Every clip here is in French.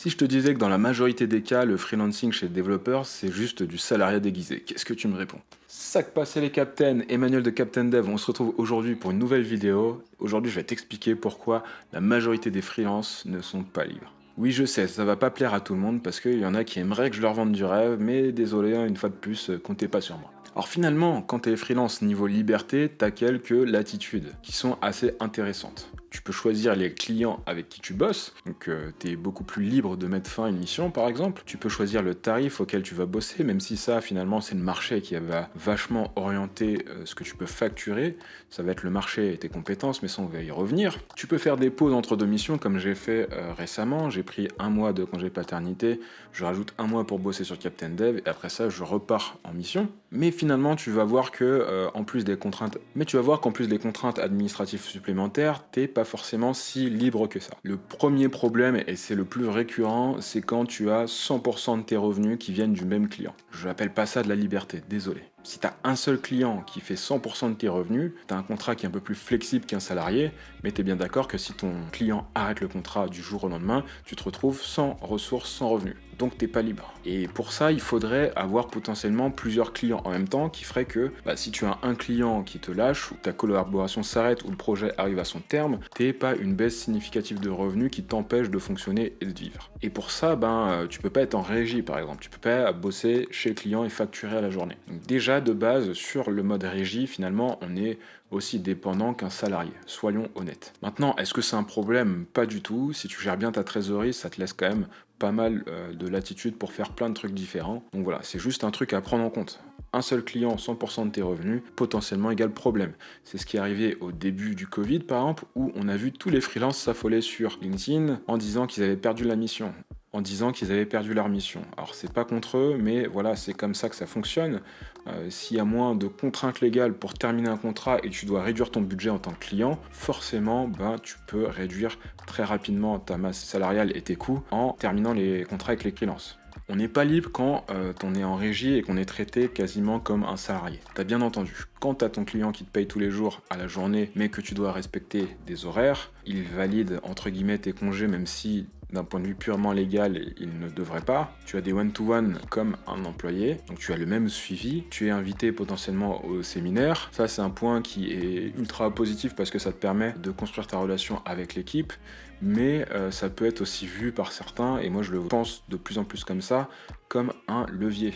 Si je te disais que dans la majorité des cas, le freelancing chez le développeur, c'est juste du salariat déguisé, qu'est-ce que tu me réponds? Sac passé les Captain, Emmanuel de Captain Dev, on se retrouve aujourd'hui pour une nouvelle vidéo. Aujourd'hui, je vais t'expliquer pourquoi la majorité des freelances ne sont pas libres. Oui, je sais, ça va pas plaire à tout le monde parce qu'il y en a qui aimeraient que je leur vende du rêve, mais désolé, une fois de plus, comptez pas sur moi. Alors finalement, quand t'es freelance niveau liberté, t'as quelques latitudes qui sont assez intéressantes. Tu peux choisir les clients avec qui tu bosses, donc tu es beaucoup plus libre de mettre fin à une mission par exemple. Tu peux choisir le tarif auquel tu vas bosser, même si ça finalement c'est le marché qui va vachement orienter ce que tu peux facturer. Ça va être le marché et tes compétences, mais ça on va y revenir. Tu peux faire des pauses entre deux missions comme j'ai fait récemment. J'ai pris un mois de congé paternité, je rajoute un mois pour bosser sur Captain Dev et après ça je repars en mission. Mais finalement tu vas voir que en plus des contraintes, qu'en plus des contraintes administratives supplémentaires, t'es pas forcément si libre que ça. Le premier problème, et c'est le plus récurrent, c'est quand tu as 100% de tes revenus qui viennent du même client. Je n'appelle pas ça de la liberté, désolé. Si tu as un seul client qui fait 100% de tes revenus, tu as un contrat qui est un peu plus flexible qu'un salarié, mais tu es bien d'accord que si ton client arrête le contrat du jour au lendemain, tu te retrouves sans ressources, sans revenus. Donc t'es pas libre. Et pour ça, il faudrait avoir potentiellement plusieurs clients en même temps, qui ferait que si tu as un client qui te lâche, ou ta collaboration s'arrête, ou le projet arrive à son terme, t'es pas une baisse significative de revenus qui t'empêche de fonctionner et de vivre. Et pour ça, tu peux pas être en régie par exemple, tu peux pas bosser chez le client et facturer à la journée. Donc déjà de base, sur le mode régie, finalement, on est aussi dépendant qu'un salarié, soyons honnêtes. Maintenant, est-ce que c'est un problème? Pas du tout. Si tu gères bien ta trésorerie, ça te laisse quand même pas mal de latitude pour faire plein de trucs différents. Donc voilà, c'est juste un truc à prendre en compte. Un seul client, 100% de tes revenus, potentiellement égale problème. C'est ce qui est arrivé au début du Covid, par exemple, où on a vu tous les freelances s'affoler sur LinkedIn en disant qu'ils avaient perdu la mission, en disant qu'ils avaient perdu leur mission. Alors c'est pas contre eux, mais voilà, c'est comme ça que ça fonctionne. S'il y a moins de contraintes légales pour terminer un contrat et tu dois réduire ton budget en tant que client, forcément, tu peux réduire très rapidement ta masse salariale et tes coûts en terminant les contrats avec les freelances. On n'est pas libre quand on est en régie et qu'on est traité quasiment comme un salarié. T'as bien entendu. Quand t'as ton client qui te paye tous les jours à la journée, mais que tu dois respecter des horaires, il valide entre guillemets tes congés, même si d'un point de vue purement légal, il ne devrait pas. Tu as des one-to-one comme un employé, donc tu as le même suivi. Tu es invité potentiellement au séminaire. Ça, c'est un point qui est ultra positif parce que ça te permet de construire ta relation avec l'équipe, mais ça peut être aussi vu par certains, et moi je le pense de plus en plus comme ça, comme un levier.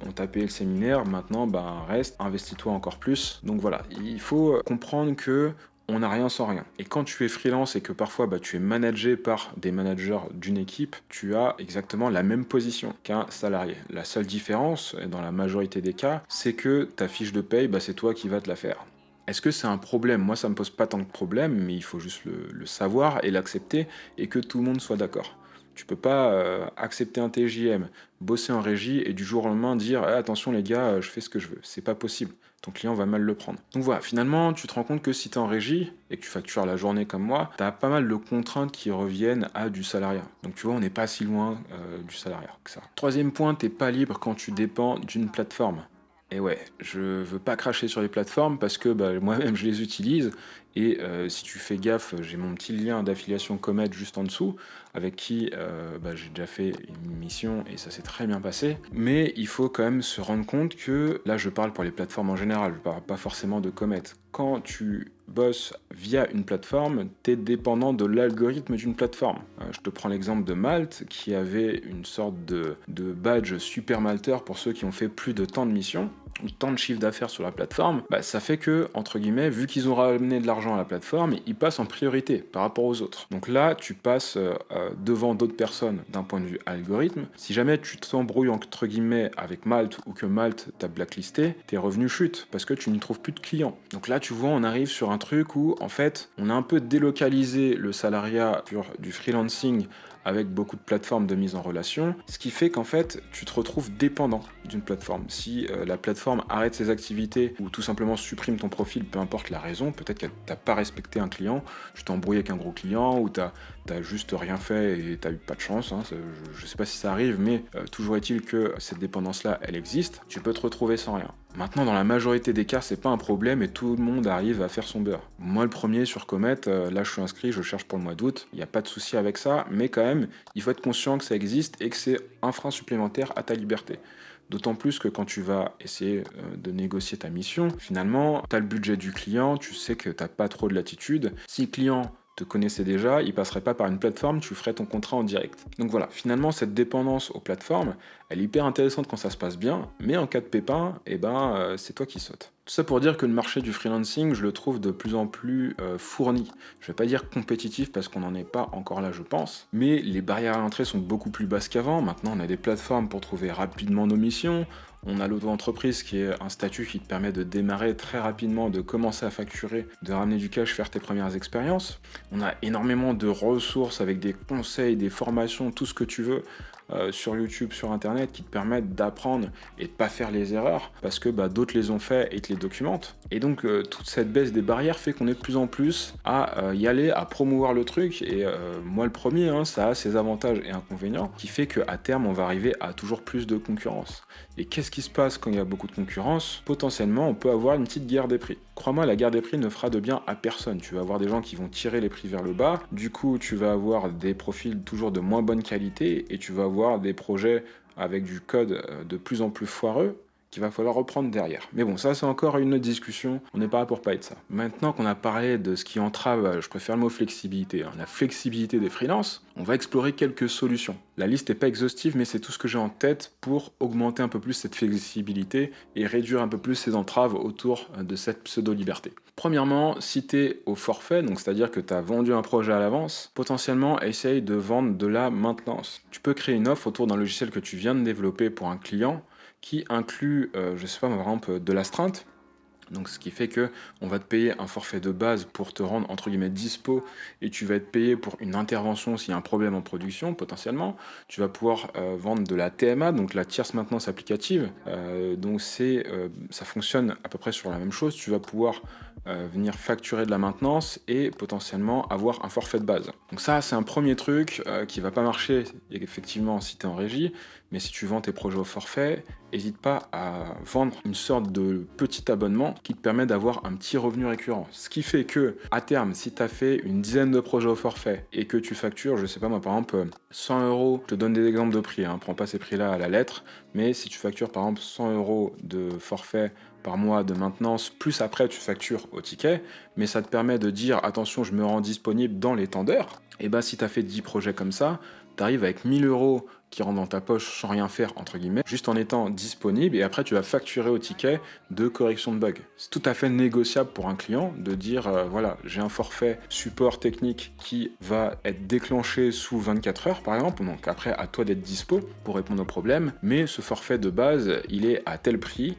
On t'a payé le séminaire, maintenant reste, investis-toi encore plus. Donc voilà, il faut comprendre que on n'a rien sans rien. Et quand tu es freelance et que parfois tu es managé par des managers d'une équipe, tu as exactement la même position qu'un salarié. La seule différence, et dans la majorité des cas, c'est que ta fiche de paye, c'est toi qui vas te la faire. Est-ce que c'est un problème? Moi, ça me pose pas tant de problème, mais il faut juste le savoir et l'accepter et que tout le monde soit d'accord. Tu peux pas accepter un TJM, bosser en régie et du jour au lendemain dire attention les gars, je fais ce que je veux. C'est pas possible. Ton client va mal le prendre. Donc voilà, finalement, tu te rends compte que si tu es en régie et que tu factures la journée comme moi, tu as pas mal de contraintes qui reviennent à du salariat. Donc tu vois, on n'est pas si loin du salariat que ça. Troisième point, t'es pas libre quand tu dépends d'une plateforme. Et ouais, je veux pas cracher sur les plateformes parce que moi-même je les utilise et si tu fais gaffe, j'ai mon petit lien d'affiliation Comet juste en dessous avec qui j'ai déjà fait une mission et ça s'est très bien passé. Mais il faut quand même se rendre compte que, là je parle pour les plateformes en général, je parle pas forcément de Comet. Quand tu bosses via une plateforme, tu es dépendant de l'algorithme d'une plateforme. Je te prends l'exemple de Malte qui avait une sorte de badge super malteur pour ceux qui ont fait plus de temps de mission ou tant de chiffre d'affaires sur la plateforme, ça fait que, entre guillemets, vu qu'ils ont ramené de l'argent à la plateforme, ils passent en priorité par rapport aux autres. Donc là, tu passes devant d'autres personnes d'un point de vue algorithme. Si jamais tu t'embrouilles, entre guillemets, avec Malte ou que Malte t'a blacklisté, tes revenus chutent parce que tu n'y trouves plus de clients. Donc là, tu vois, on arrive sur un truc où, en fait, on a un peu délocalisé le salariat sur du freelancing avec beaucoup de plateformes de mise en relation, ce qui fait qu'en fait, tu te retrouves dépendant d'une plateforme. Si la plateforme arrête ses activités ou tout simplement supprime ton profil, peu importe la raison, peut-être qu'elle t'a pas respecté un client, tu t'es embrouillé avec un gros client ou t'as t'as juste rien fait et t'as eu pas de chance, hein, je sais pas si ça arrive, mais toujours est-il que cette dépendance-là, elle existe, tu peux te retrouver sans rien. Maintenant, dans la majorité des cas, c'est pas un problème et tout le monde arrive à faire son beurre. Moi, le premier sur Comet, là je suis inscrit, je cherche pour le mois d'août, il n'y a pas de souci avec ça, mais quand même, il faut être conscient que ça existe et que c'est un frein supplémentaire à ta liberté. D'autant plus que quand tu vas essayer de négocier ta mission, finalement, tu as le budget du client, tu sais que tu n'as pas trop de latitude. Si le client te connaissait déjà, il passerait pas par une plateforme, tu ferais ton contrat en direct. Donc voilà, finalement, cette dépendance aux plateformes, elle est hyper intéressante quand ça se passe bien, mais en cas de pépin, c'est toi qui sautes. Tout ça pour dire que le marché du freelancing, je le trouve de plus en plus fourni. Je vais pas dire compétitif parce qu'on n'en est pas encore là, je pense, mais les barrières à l'entrée sont beaucoup plus basses qu'avant. Maintenant, on a des plateformes pour trouver rapidement nos missions. On a l'auto-entreprise qui est un statut qui te permet de démarrer très rapidement, de commencer à facturer, de ramener du cash, faire tes premières expériences. On a énormément de ressources avec des conseils, des formations, tout ce que tu veux sur YouTube, sur Internet, qui te permettent d'apprendre et de pas faire les erreurs parce que d'autres les ont fait et te les documentent. Et donc toute cette baisse des barrières fait qu'on est de plus en plus à y aller, à promouvoir le truc. Et moi le premier, ça a ses avantages et inconvénients, qui fait qu'à terme on va arriver à toujours plus de concurrence. Et qu'est-ce qui se passe quand il y a beaucoup de concurrence? Potentiellement, on peut avoir une petite guerre des prix. Crois-moi, la guerre des prix ne fera de bien à personne. Tu vas avoir des gens qui vont tirer les prix vers le bas. Du coup, tu vas avoir des profils toujours de moins bonne qualité et tu vas avoir des projets avec du code de plus en plus foireux qu'il va falloir reprendre derrière. Mais bon, ça c'est encore une autre discussion, on n'est pas là pour parler de ça. Maintenant qu'on a parlé de ce qui entrave, je préfère le mot flexibilité, la flexibilité des freelances, on va explorer quelques solutions. La liste n'est pas exhaustive, mais c'est tout ce que j'ai en tête pour augmenter un peu plus cette flexibilité et réduire un peu plus ces entraves autour de cette pseudo-liberté. Premièrement, si tu es au forfait, donc c'est-à-dire que tu as vendu un projet à l'avance, potentiellement essaye de vendre de la maintenance. Tu peux créer une offre autour d'un logiciel que tu viens de développer pour un client qui inclut, je sais pas, par exemple, de l'astreinte. Donc ce qui fait que on va te payer un forfait de base pour te rendre entre guillemets dispo et tu vas être payé pour une intervention s'il y a un problème en production potentiellement. Tu vas pouvoir vendre de la TMA, donc la tierce maintenance applicative. Donc ça fonctionne à peu près sur la même chose. Tu vas pouvoir venir facturer de la maintenance et potentiellement avoir un forfait de base. Donc ça c'est un premier truc qui va pas marcher effectivement si tu es en régie, mais si tu vends tes projets au forfait, n'hésite pas à vendre une sorte de petit abonnement qui te permet d'avoir un petit revenu récurrent. Ce qui fait que, à terme, si tu as fait une dizaine de projets au forfait et que tu factures, je sais pas moi, par exemple, 100 €, je te donne des exemples de prix, prends pas ces prix-là à la lettre, mais si tu factures par exemple 100 € de forfait par mois de maintenance, plus après tu factures au ticket, mais ça te permet de dire attention, je me rends disponible dans les temps d'heure. Et si tu as fait 10 projets comme ça, tu arrives avec 1000 € qui rentrent dans ta poche sans rien faire, entre guillemets, juste en étant disponible, et après tu vas facturer au ticket de correction de bugs. C'est tout à fait négociable pour un client de dire voilà, j'ai un forfait support technique qui va être déclenché sous 24 heures par exemple, donc après à toi d'être dispo pour répondre aux problèmes, mais ce forfait de base il est à tel prix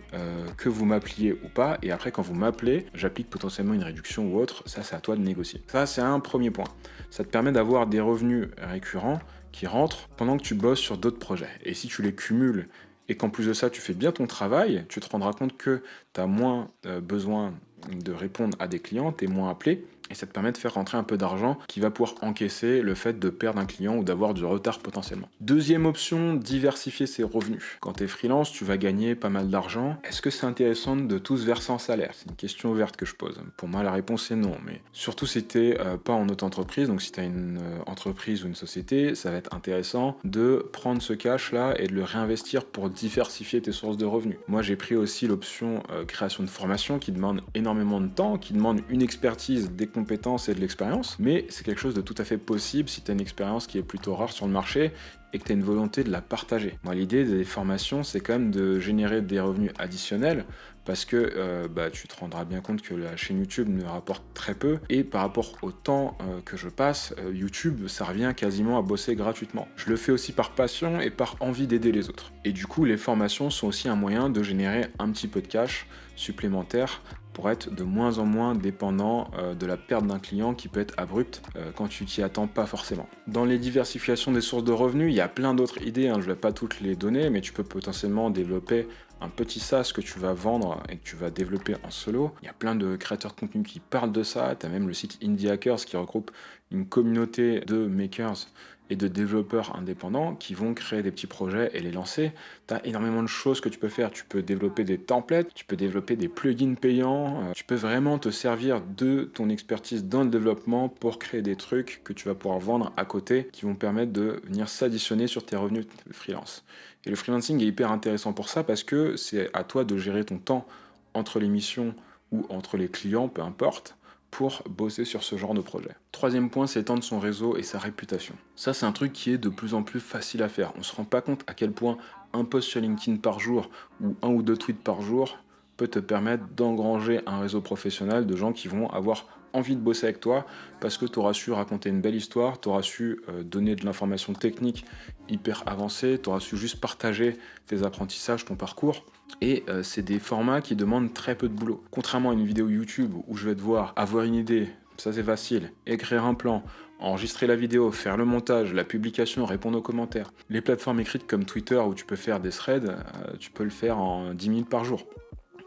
que vous m'appeliez ou pas, et après quand vous m'appelez, j'applique potentiellement une réduction ou autre, ça c'est à toi de négocier. Ça c'est un premier point. Ça te permet d'avoir des revenus récurrents qui rentrent pendant que tu bosses sur d'autres projets. Et si tu les cumules et qu'en plus de ça, tu fais bien ton travail, tu te rendras compte que tu as moins besoin de répondre à des clients, tu es moins appelé, et ça te permet de faire rentrer un peu d'argent qui va pouvoir encaisser le fait de perdre un client ou d'avoir du retard potentiellement. Deuxième option, diversifier ses revenus. Quand tu es freelance, tu vas gagner pas mal d'argent. Est-ce que c'est intéressant de tous verser en salaire? C'est une question ouverte que je pose. Pour moi, la réponse est non, mais surtout si tu n'es pas en auto-entreprise, donc si tu as une entreprise ou une société, ça va être intéressant de prendre ce cash-là et de le réinvestir pour diversifier tes sources de revenus. Moi, j'ai pris aussi l'option création de formation qui demande énormément de temps, qui demande une expertise, des compétences et de l'expérience, mais c'est quelque chose de tout à fait possible si tu as une expérience qui est plutôt rare sur le marché et que tu as une volonté de la partager. Moi, l'idée des formations, c'est quand même de générer des revenus additionnels parce que tu te rendras bien compte que la chaîne YouTube me rapporte très peu et par rapport au temps que je passe, YouTube, ça revient quasiment à bosser gratuitement. Je le fais aussi par passion et par envie d'aider les autres. Et du coup, les formations sont aussi un moyen de générer un petit peu de cash supplémentaire pour être de moins en moins dépendant de la perte d'un client qui peut être abrupte quand tu t'y attends pas forcément. Dans les diversifications des sources de revenus, il y a plein d'autres idées, je ne vais pas toutes les donner, mais tu peux potentiellement développer un petit SaaS que tu vas vendre et que tu vas développer en solo. Il y a plein de créateurs de contenu qui parlent de ça. Tu as même le site Indie Hackers qui regroupe une communauté de makers et de développeurs indépendants qui vont créer des petits projets et les lancer. Tu as énormément de choses que tu peux faire. Tu peux développer des templates, tu peux développer des plugins payants, tu peux vraiment te servir de ton expertise dans le développement pour créer des trucs que tu vas pouvoir vendre à côté qui vont permettre de venir s'additionner sur tes revenus de freelance. Et le freelancing est hyper intéressant pour ça parce que c'est à toi de gérer ton temps entre les missions ou entre les clients, peu importe, pour bosser sur ce genre de projet. Troisième point, c'est étendre son réseau et sa réputation. Ça, c'est un truc qui est de plus en plus facile à faire. On ne se rend pas compte à quel point un post sur LinkedIn par jour ou un ou deux tweets par jour peut te permettre d'engranger un réseau professionnel de gens qui vont avoir envie de bosser avec toi parce que tu auras su raconter une belle histoire, tu auras su donner de l'information technique hyper avancée, tu auras su juste partager tes apprentissages, ton parcours. Et c'est des formats qui demandent très peu de boulot. Contrairement à une vidéo YouTube où je vais devoir avoir une idée, ça c'est facile, écrire un plan, enregistrer la vidéo, faire le montage, la publication, répondre aux commentaires. Les plateformes écrites comme Twitter où tu peux faire des threads, tu peux le faire en 10 minutes par jour.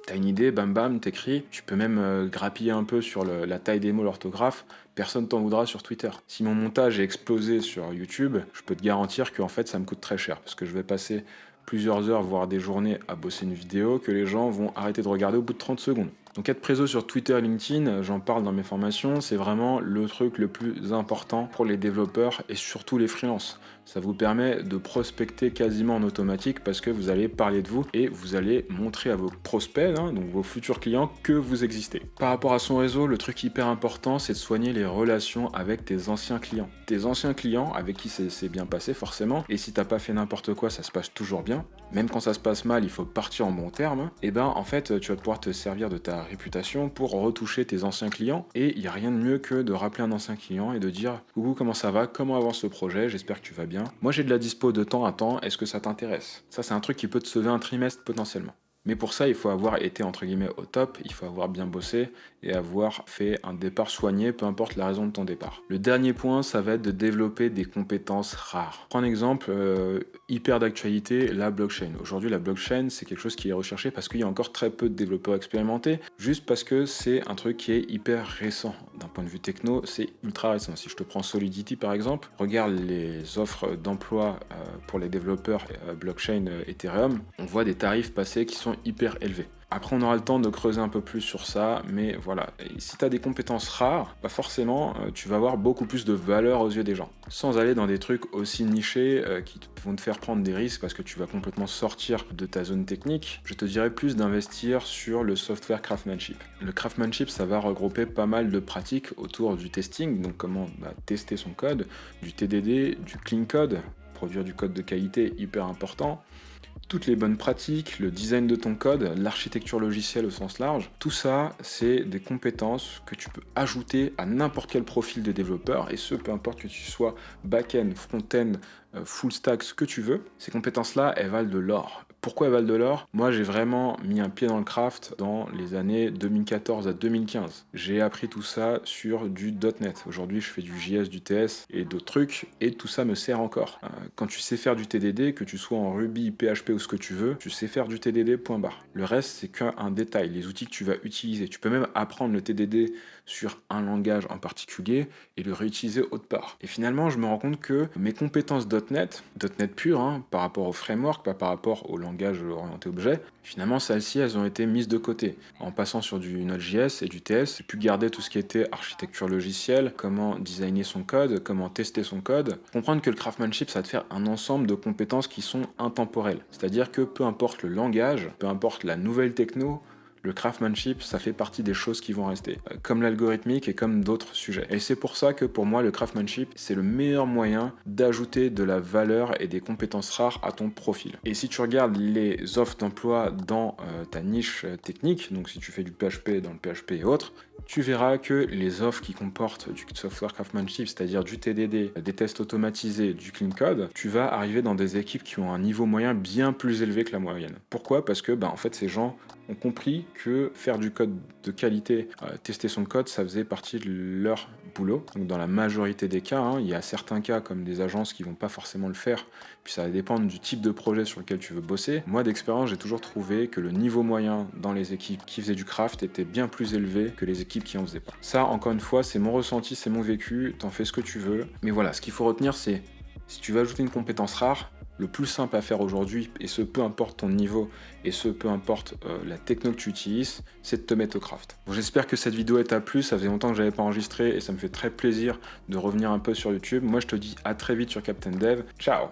T'as une idée, bam bam, t'écris, tu peux même grappiller un peu sur la taille des mots, l'orthographe, personne t'en voudra sur Twitter. Si mon montage est explosé sur YouTube, je peux te garantir qu'en fait ça me coûte très cher, parce que je vais passer plusieurs heures, voire des journées à bosser une vidéo que les gens vont arrêter de regarder au bout de 30 secondes. Donc être présent sur Twitter et LinkedIn, j'en parle dans mes formations, c'est vraiment le truc le plus important pour les développeurs et surtout les freelances. Ça vous permet de prospecter quasiment en automatique parce que vous allez parler de vous et vous allez montrer à vos prospects, donc vos futurs clients, que vous existez. Par rapport à son réseau, le truc hyper important, c'est de soigner les relations avec tes anciens clients. Tes anciens clients avec qui c'est bien passé forcément, et si t'as pas fait n'importe quoi, ça se passe toujours bien. Même quand ça se passe mal, il faut partir en bon terme. Et ben en fait, tu vas pouvoir te servir de ta réputation pour retoucher tes anciens clients. Et il n'y a rien de mieux que de rappeler un ancien client et de dire « Coucou, comment ça va? Comment avance le projet? J'espère que tu vas bien. Moi, j'ai de la dispo de temps à temps. Est-ce que ça t'intéresse ?» Ça, c'est un truc qui peut te sauver un trimestre potentiellement. Mais pour ça, il faut avoir été entre guillemets au top, il faut avoir bien bossé et avoir fait un départ soigné, peu importe la raison de ton départ. Le dernier point, ça va être de développer des compétences rares. Prends un exemple hyper d'actualité, la blockchain. Aujourd'hui, la blockchain, c'est quelque chose qui est recherché parce qu'il y a encore très peu de développeurs expérimentés, juste parce que c'est un truc qui est hyper récent. D'un point de vue techno, c'est ultra récent. Si je te prends Solidity par exemple, regarde les offres d'emploi pour les développeurs blockchain Ethereum, on voit des tarifs passés qui sont hyper élevé. Après, on aura le temps de creuser un peu plus sur ça, mais voilà. Et si tu as des compétences rares, forcément, tu vas avoir beaucoup plus de valeur aux yeux des gens. Sans aller dans des trucs aussi nichés qui vont te faire prendre des risques parce que tu vas complètement sortir de ta zone technique, je te dirais plus d'investir sur le software craftsmanship. Le craftsmanship, ça va regrouper pas mal de pratiques autour du testing, donc comment tester son code, du TDD, du clean code, produire du code de qualité hyper important, toutes les bonnes pratiques, le design de ton code, l'architecture logicielle au sens large, tout ça, c'est des compétences que tu peux ajouter à n'importe quel profil de développeur, et ce, peu importe que tu sois back-end, front-end, full stack, ce que tu veux. Ces compétences-là, elles valent de l'or. Pourquoi elles valent de l'or? Moi, j'ai vraiment mis un pied dans le craft dans les années 2014 à 2015. J'ai appris tout ça sur du .NET. Aujourd'hui, je fais du JS, du TS et d'autres trucs, et tout ça me sert encore. Quand tu sais faire du TDD, que tu sois en Ruby, PHP ou ce que tu veux, tu sais faire du TDD, point barre. Le reste, c'est qu'un détail, les outils que tu vas utiliser. Tu peux même apprendre le TDD sur un langage en particulier et le réutiliser autre part. Et finalement, je me rends compte que mes compétences .NET pur, par rapport au framework, pas par rapport au langage orienté objet, finalement, celles-ci, elles ont été mises de côté. En passant sur du Node.js et du TS, j'ai pu garder tout ce qui était architecture logicielle, comment designer son code, comment tester son code. Comprendre que le craftsmanship, ça va te faire un ensemble de compétences qui sont intemporelles. C'est-à-dire que peu importe le langage, peu importe la nouvelle techno, le craftsmanship, ça fait partie des choses qui vont rester, comme l'algorithmique et comme d'autres sujets. Et c'est pour ça que pour moi, le craftsmanship, c'est le meilleur moyen d'ajouter de la valeur et des compétences rares à ton profil. Et si tu regardes les offres d'emploi dans ta niche technique, donc si tu fais du PHP dans le PHP et autres, tu verras que les offres qui comportent du software craftsmanship, c'est-à-dire du TDD, des tests automatisés, du clean code, tu vas arriver dans des équipes qui ont un niveau moyen bien plus élevé que la moyenne. Pourquoi? Parce que en fait, ces gens ont compris que faire du code de qualité, tester son code, ça faisait partie de leur boulot. Donc dans la majorité des cas, il y a certains cas comme des agences qui vont pas forcément le faire, puis ça va dépendre du type de projet sur lequel tu veux bosser. Moi d'expérience, j'ai toujours trouvé que le niveau moyen dans les équipes qui faisaient du craft était bien plus élevé que les équipes qui en faisaient pas. Ça, encore une fois, c'est mon ressenti, c'est mon vécu, t'en fais ce que tu veux. Mais voilà, ce qu'il faut retenir, c'est si tu veux ajouter une compétence rare, le plus simple à faire aujourd'hui, et ce peu importe ton niveau, et ce peu importe la techno que tu utilises, c'est de te mettre au craft. Bon, j'espère que cette vidéo t'a plu, ça faisait longtemps que j'avais pas enregistré, et ça me fait très plaisir de revenir un peu sur YouTube. Moi je te dis à très vite sur Captain Dev, ciao.